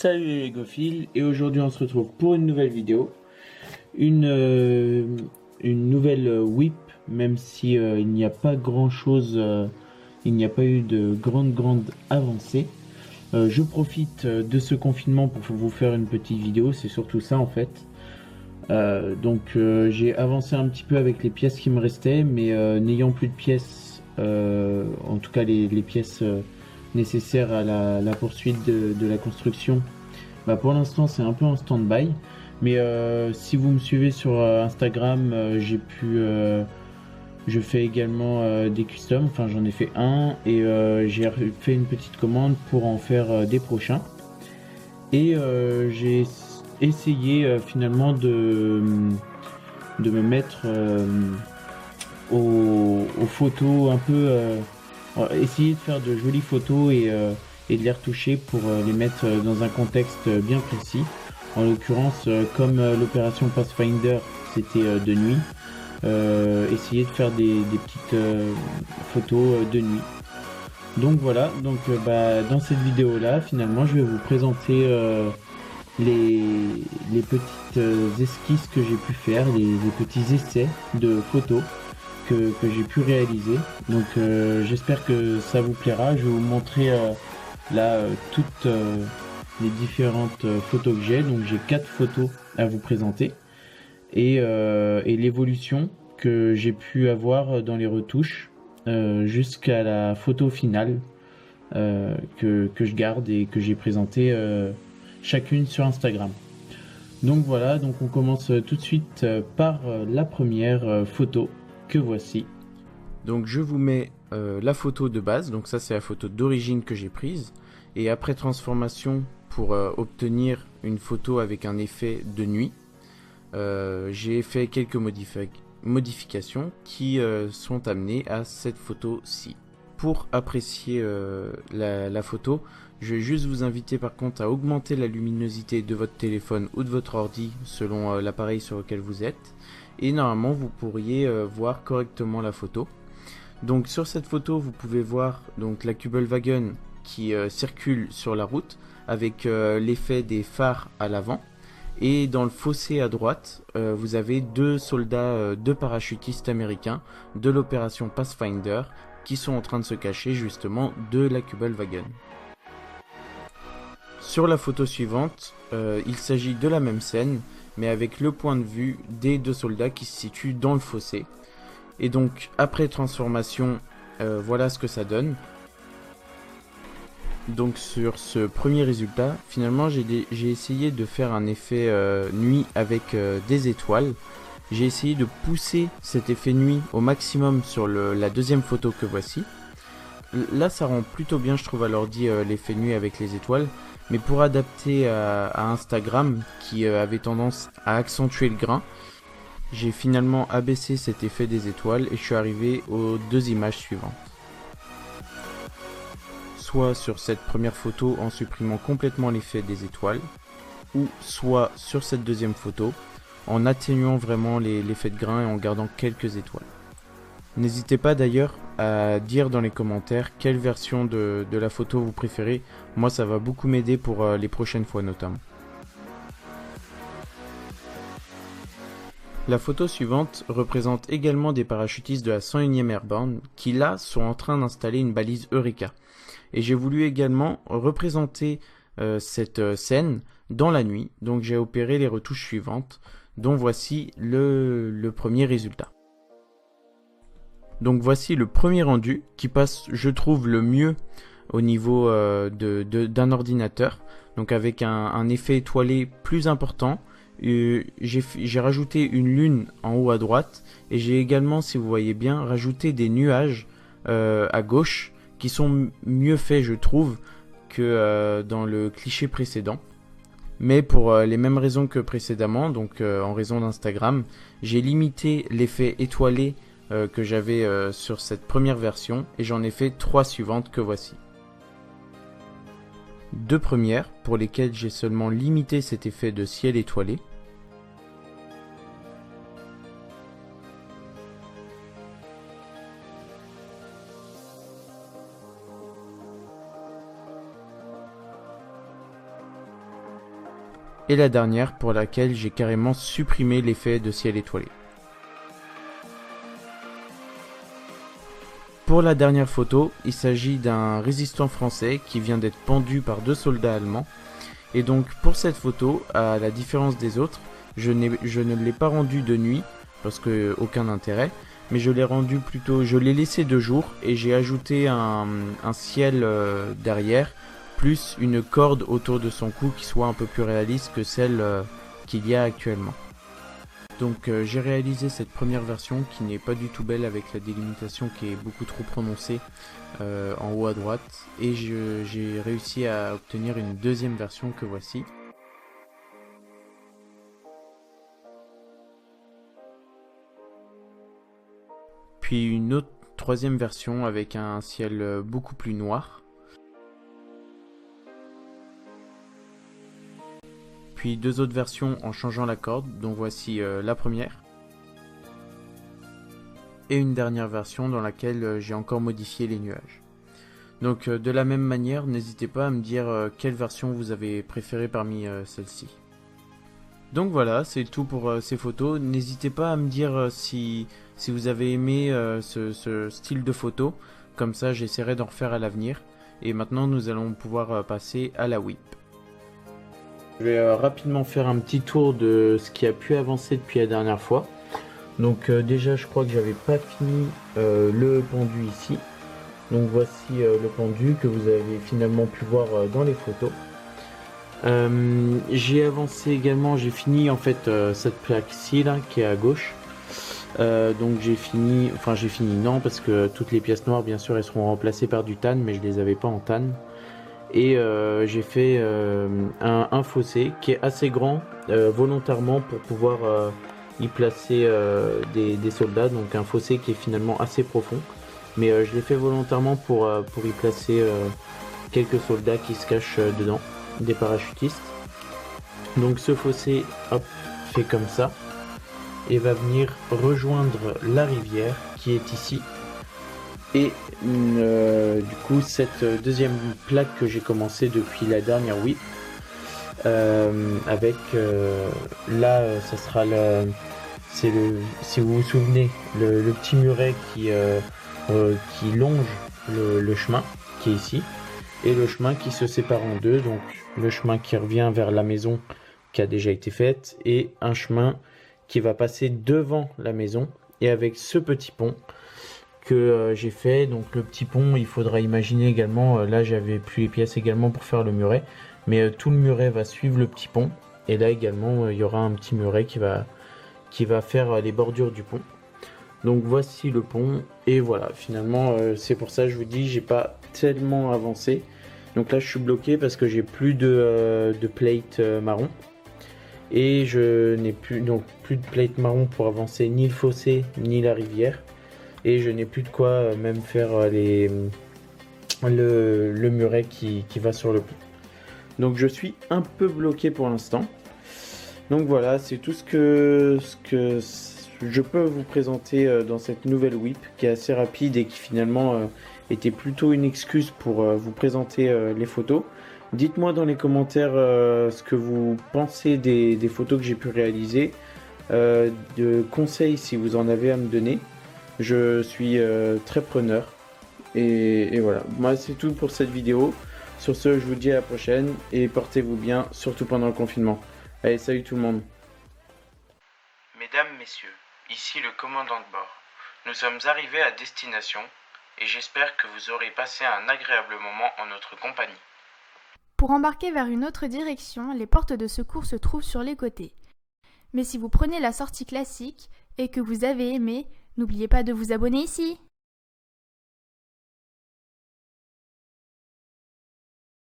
Salut les Légophiles, et aujourd'hui on se retrouve pour une nouvelle vidéo, une nouvelle whip, même si il n'y a pas grand chose, il n'y a pas eu de grande avancée. Je profite de ce confinement pour vous faire une petite vidéo, c'est surtout ça en fait. J'ai avancé un petit peu avec les pièces qui me restaient, mais n'ayant plus de pièces, en tout cas les pièces nécessaires à la poursuite de la construction. Bah pour l'instant c'est un peu en stand-by, mais si vous me suivez sur Instagram, je fais également des customs, enfin j'en ai fait un et j'ai fait une petite commande pour en faire des prochains. Et j'ai essayé finalement de me mettre aux photos un peu, essayer de faire de jolies photos et de les retoucher pour les mettre dans un contexte bien précis. En l'occurrence, comme l'opération Pathfinder c'était de nuit, essayer de faire des petites photos de nuit. Donc voilà, dans cette vidéo là, finalement, je vais vous présenter les, les petites esquisses que j'ai pu faire, les petits essais de photos que j'ai pu réaliser. Donc j'espère que ça vous plaira. Je vais vous montrer toutes les différentes photos que j'ai. Donc j'ai 4 photos à vous présenter et l'évolution que j'ai pu avoir dans les retouches jusqu'à la photo finale que je garde et que j'ai présentée chacune sur Instagram. Donc voilà, donc on commence tout de suite par la première photo que voici. Donc je vous mets la photo de base, donc ça c'est la photo d'origine que j'ai prise, et après transformation pour obtenir une photo avec un effet de nuit, j'ai fait quelques modifications qui sont amenées à cette photo-ci. Pour apprécier la photo, je vais juste vous inviter par contre à augmenter la luminosité de votre téléphone ou de votre ordi selon l'appareil sur lequel vous êtes, et normalement vous pourriez voir correctement la photo. Donc sur cette photo vous pouvez voir donc la Kübelwagen qui circule sur la route avec l'effet des phares à l'avant, et dans le fossé à droite vous avez deux soldats, deux parachutistes américains de l'opération Pathfinder qui sont en train de se cacher justement de la Kübelwagen. Sur la photo suivante, il s'agit de la même scène, mais avec le point de vue des deux soldats qui se situent dans le fossé. Et donc, après transformation, voilà ce que ça donne. Donc sur ce premier résultat, finalement j'ai essayé de faire un effet nuit avec des étoiles. J'ai essayé de pousser cet effet nuit au maximum sur la deuxième photo que voici. Là ça rend plutôt bien je trouve à l'ordi l'effet nuit avec les étoiles. Mais pour adapter à Instagram qui avait tendance à accentuer le grain, j'ai finalement abaissé cet effet des étoiles et je suis arrivé aux deux images suivantes. Soit sur cette première photo en supprimant complètement l'effet des étoiles, ou soit sur cette deuxième photo en atténuant vraiment l'effet de grain et en gardant quelques étoiles. N'hésitez pas d'ailleurs à dire dans les commentaires quelle version de la photo vous préférez. Moi ça va beaucoup m'aider pour les prochaines fois notamment. La photo suivante représente également des parachutistes de la 101e Airborne qui là sont en train d'installer une balise Eureka. Et j'ai voulu également représenter cette scène dans la nuit, donc j'ai opéré les retouches suivantes, dont voici le premier résultat. Donc voici le premier rendu qui passe, je trouve, le mieux au niveau d'un ordinateur, donc avec un effet étoilé plus important. J'ai rajouté une lune en haut à droite, et j'ai également, si vous voyez bien, rajouté des nuages à gauche, qui sont mieux faits je trouve que dans le cliché précédent. Mais pour les mêmes raisons que précédemment, donc en raison d'Instagram, j'ai limité l'effet étoilé que j'avais sur cette première version et j'en ai fait 3 suivantes que voici. 2 premières pour lesquelles j'ai seulement limité cet effet de ciel étoilé. et la dernière pour laquelle j'ai carrément supprimé l'effet de ciel étoilé. Pour la dernière photo, il s'agit d'un résistant français qui vient d'être pendu par 2 soldats allemands. Et donc pour cette photo, à la différence des autres, je ne l'ai pas rendu de nuit parce que aucun intérêt, mais je l'ai laissé de jour et j'ai ajouté un ciel derrière, plus une corde autour de son cou qui soit un peu plus réaliste que celle qu'il y a actuellement. Donc j'ai réalisé cette première version qui n'est pas du tout belle avec la délimitation qui est beaucoup trop prononcée en haut à droite, et j'ai réussi à obtenir une deuxième version que voici. Puis une autre troisième version avec un ciel beaucoup plus noir. Puis 2 autres versions en changeant la corde, dont voici la première. Et une dernière version dans laquelle j'ai encore modifié les nuages. Donc de la même manière, n'hésitez pas à me dire quelle version vous avez préférée parmi celles-ci. Donc voilà, c'est tout pour ces photos. N'hésitez pas à me dire si vous avez aimé ce style de photo. Comme ça, j'essaierai d'en refaire à l'avenir. Et maintenant, nous allons pouvoir passer à la WIP. Je vais rapidement faire un petit tour de ce qui a pu avancer depuis la dernière fois. Donc déjà, je crois que j'avais pas fini le pendu ici. Donc voici le pendu que vous avez finalement pu voir dans les photos. J'ai avancé également, j'ai fini en fait cette plaque-ci là qui est à gauche. Donc j'ai fini non, parce que toutes les pièces noires bien sûr elles seront remplacées par du tan, mais je les avais pas en tan. Et j'ai fait un fossé qui est assez grand volontairement pour pouvoir y placer des soldats, donc un fossé qui est finalement assez profond, mais je l'ai fait volontairement pour y placer quelques soldats qui se cachent dedans, des parachutistes. Donc ce fossé, hop, fait comme ça et va venir rejoindre la rivière qui est ici. Et du coup cette deuxième plaque que j'ai commencé depuis la dernière WIP avec là ça sera si vous vous souvenez le petit muret qui longe le chemin qui est ici, et le chemin qui se sépare en deux, donc le chemin qui revient vers la maison qui a déjà été faite et un chemin qui va passer devant la maison, et avec ce petit pont que j'ai fait. Donc le petit pont, il faudra imaginer également, là j'avais plus les pièces également pour faire le muret, mais tout le muret va suivre le petit pont, et là également il y aura un petit muret qui va faire les bordures du pont. Donc voici le pont, et voilà, finalement c'est pour ça que je vous dis j'ai pas tellement avancé. Donc là je suis bloqué parce que j'ai plus de plate marron, et je n'ai plus de plate marron pour avancer ni le fossé ni la rivière. Et je n'ai plus de quoi même faire le muret qui va sur le pont. Donc je suis un peu bloqué pour l'instant. Donc voilà, c'est tout ce que je peux vous présenter dans cette nouvelle WIP qui est assez rapide et qui finalement était plutôt une excuse pour vous présenter les photos. Dites-moi dans les commentaires ce que vous pensez des photos que j'ai pu réaliser, de conseils si vous en avez à me donner. Je suis très preneur, et voilà, moi c'est tout pour cette vidéo. Sur ce, je vous dis à la prochaine et portez-vous bien, surtout pendant le confinement. Allez, salut tout le monde. Mesdames, messieurs, ici le commandant de bord. Nous sommes arrivés à destination et j'espère que vous aurez passé un agréable moment en notre compagnie. Pour embarquer vers une autre direction, les portes de secours se trouvent sur les côtés. Mais si vous prenez la sortie classique et que vous avez aimé, n'oubliez pas de vous abonner ici.